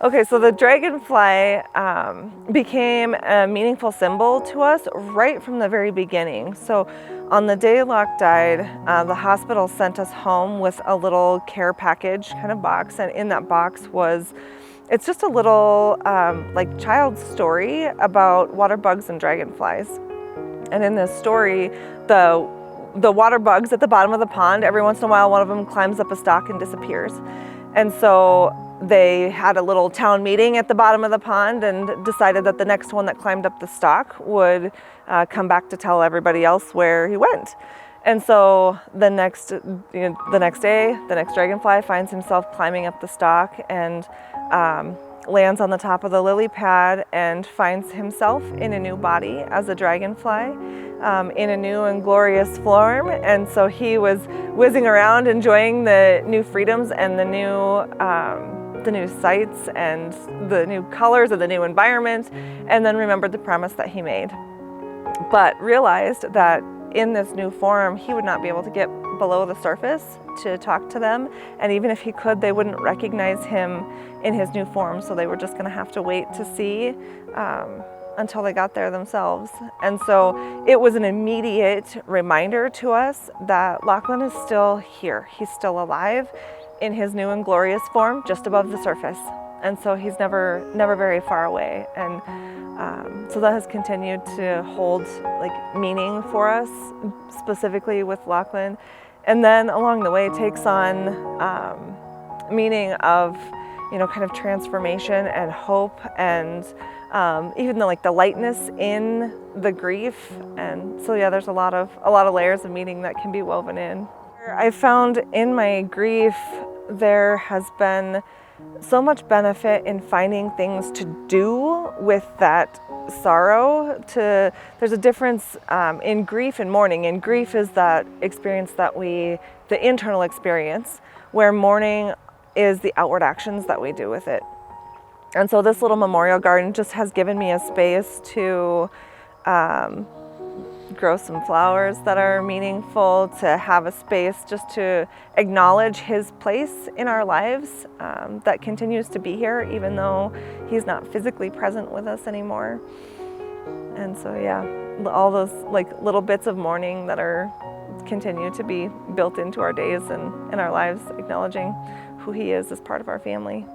Okay, so the dragonfly became a meaningful symbol to us right from the very beginning. So on the day Lach died, the hospital sent us home with a little care package kind of box, and in that box it's just a little like child's story about water bugs and dragonflies. And in this story, the water bugs at the bottom of the pond, every once in a while one of them climbs up a stalk and disappears. And so they had a little town meeting at the bottom of the pond and decided that the next one that climbed up the stalk would come back to tell everybody else where he went. And so the next day, the next dragonfly finds himself climbing up the stalk and lands on the top of the lily pad and finds himself in a new body as a dragonfly, in a new and glorious form. And so he was whizzing around enjoying the new freedoms and the new sights and the new colors of the new environment, and then remembered the promise that he made, but realized that in this new form he would not be able to get below the surface to talk to them, and even if he could, they wouldn't recognize him in his new form, so they were just going to have to wait to see until they got there themselves. And so it was an immediate reminder to us that Lachlan is still here. He's still alive in his new and glorious form, just above the surface. And so he's never very far away. And so that has continued to hold like meaning for us, specifically with Lachlan. And then along the way it takes on meaning of, kind of transformation and hope, and even the lightness in the grief. And so yeah, there's a lot of layers of meaning that can be woven in. I found in my grief there has been so much benefit in finding things to do with that sorrow. There's a difference in grief and mourning. And grief is that experience the internal experience, where mourning is the outward actions that we do with it. And so this little memorial garden just has given me a space to grow some flowers that are meaningful, to have a space just to acknowledge his place in our lives that continues to be here even though he's not physically present with us anymore. And so yeah, all those little bits of mourning that continue to be built into our days and in our lives, acknowledging who he is as part of our family.